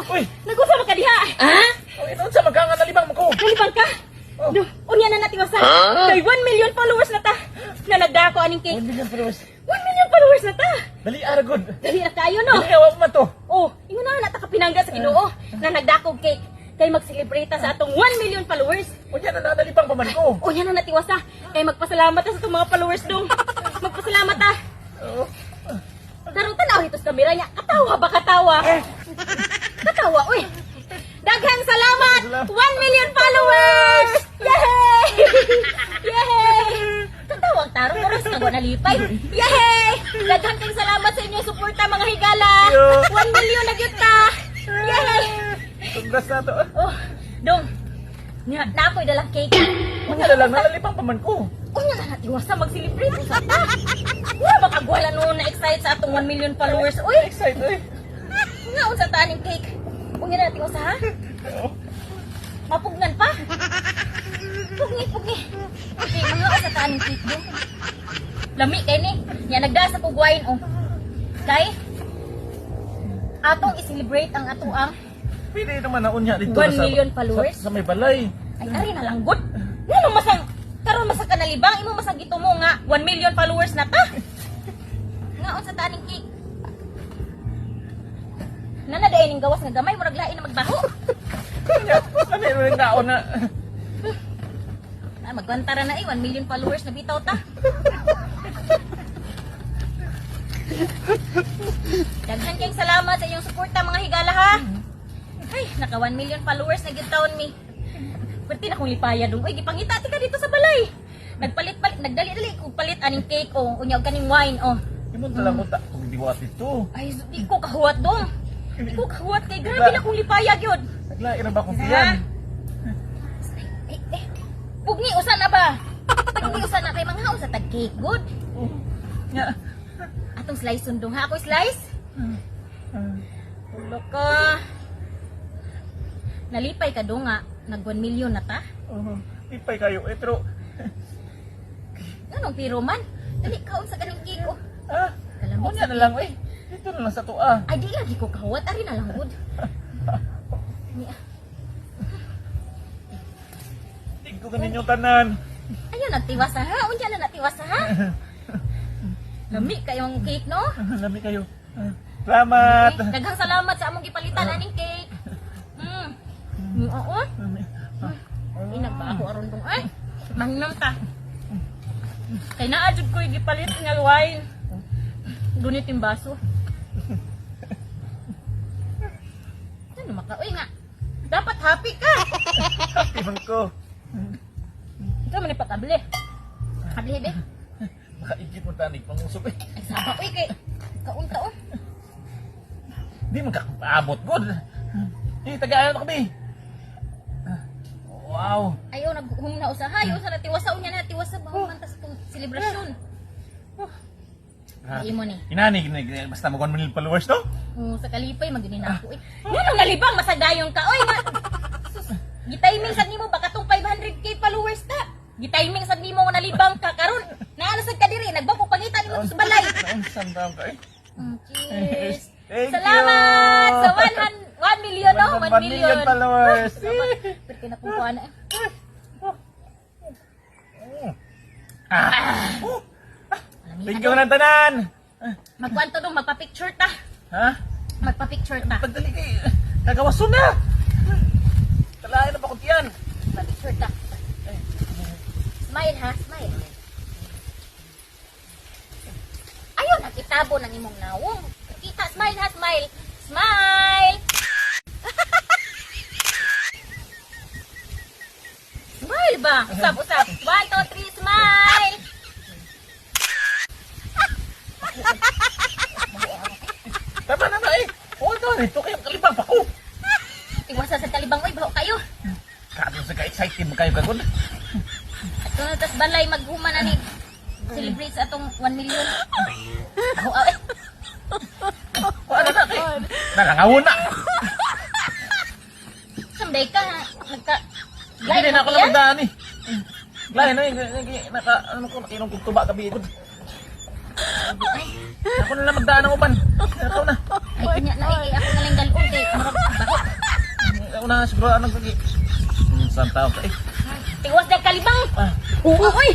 Uy! Nag-usama ka diha. Ha? Uy, noon sa magkanga nalibang mo ko. Nalibang ka? Oh. Unya na natiwasan. Kay 1 million followers na ta. Na nagdako aning cake. 1 million followers. 1 million followers na ta. Dali, aragod. Dali na kayo, no? Dali, awa mo man to. Oh, ingon na nata kapinangga sa Ginoo na nagdakog cake. Kay mag-celebrate sa atong 1 million followers. Unya na nalibang pa man ko. Unya na natiwasa. Kay magpasalamat ta sa atong mga followers dong. Magpasalamat ta. Oo. Karon tanaw ito sa kamera niya. Katawa ba katawa? Katawa, uy. Daghang salamat! 1 million followers! Yay! Yay! Katawang tarong oras na ko nalipay. Yay! Daghang kayong salamat sa inyong suporta mga higala. 1 million na gyud ta. Yay! Congrats na to. Oh, dong. Na ako'y dalang cake. Unya na lang, nalibang pa man ko. Unya na natiwasa mag-celebrate sa ta. Wala ba kagwala noon na excited sa atong 1 million followers? Uy, Excited, eh. nga unsa ta aning cake? Unya na natiwasa ha? Oo. Mapugnan pa? Pugni. Okay, mga sa taning cake dong. Lami kay ni. Nya nagda sa pugwain oh. Kay atong i-celebrate ang ato ang Pwede naman na unya dito 1 million followers. Sa may balay. ay ari na lang good. Ngano masang karon masa kanalibang imo masang gito mo nga 1 million followers na ta. Nga unsa taning cake? Nana day ning gawas nga gamay murag lain na magbaho. Ano yung naon na? Ah, magwantara na 1 million followers na bitaw ta. Daghan kayong salamat sa iyong suporta mga higala ha. Ay, naka 1 million followers na gyud taon mi. Pwede na kong lipaya dong. Uy, gipangita ti ka dito sa balay. Nagpalit-palit, nagdali-dali kog palit aning cake oh, unya og kaning wine oh. Imong talang mo ta. Kung diwat ito. Ay, di ko kahuwat dong. Di ko kahuwat kay grabe na kong lipaya gyud. Naglain na ba kung tiyan? Pugni usan na ba? Pugni usan na kay mga usa tag cake good. Nya. Atong slice sundong ha, ako slice. Ulo ko. Nalipay ka do nga, nag 1 million na ta. Ipay kayo. Eh, pero... Anong piro man? Dali kaon sa ganang cake oh. Ah, Kalamit unya sa na lang, eh. Dito na lang sa tuwa. Ay, di lagi ko kahuwat. Ari na lang good. Tingko ka ninyo tanan. Ayun, nagtiwasa ha. Unya na natiwasa ha. Lami kayong cake no? Lami kayo. Salamat. Daghang salamat sa among gipalitan aning cake. Oo. Ay, nagbago aron dong. Ay, manginom ta. Kay naa jud ko gipalit nga wine. Gunit yung baso. Ano makauy nga? Dapat happy ka. Ibang ko. Ikaw man ipakabili. Kabili be. Makaigit mo tanig pangusok, eh. Ay saba uy kay kaunta oh. Di magkakaabot, good. Tagaan ako, be. Wow. Ayaw naghumina usaha. Ayaw sa natiwasa. Unya na natiwasa. Bahuman tas itong selebrasyon. Ay mo ni. Inani, basta mag 1 million followers, no? Sa kalipay, maginin ako eh. Yan ang nalibang, masagayong ka. Oy, sus, gitiming sa nimo, baka tong 500k followers ta. Gitiming sa nimo nga nalibang ka. Karon, naalasag ka diri, nagbako pangita nimo sa balay. Naunsan daw ka, eh. Cheers. Thank Salamat you. sa 1 million, no? 1 1 million followers. Pero kinapukuha na eh. Thank you ng tanan. Magkwanto dong, magpa-picture ta. Ha? Magpa-picture ta. Pagdali kay kagawason na. Kalain na ba kung tiyan? Magpa-picture ta. Smile ha, smile. Ayun, nakitabo ng imong nawong. Kita, smile ha, smile. Smile! Smile ba? Usap, usap. 1, 2, 3, smile! Tama na na, eh. Oo, ito kayong kalibang pa ko. Iwasa sa talibang, oy, baho kayo. Kado sa ka-excited mo kayo kagod. At kung tas balay, maghuman na ni celebrate sa atong 1 million. Baho, eh. Ano na, eh. Nalangawon na. Someday ka, nagka... Hindi na ako na magdaan, eh. Lain na, nakinom kong tuba gabi. Ako na lang magdaan ng uban. Ito na. Ay, kanya na, ako na lang dalon kay marag baho. na siguro anong kagi. Saan tao ka eh. Tiwas na kalibang. Ah. Oo, uy.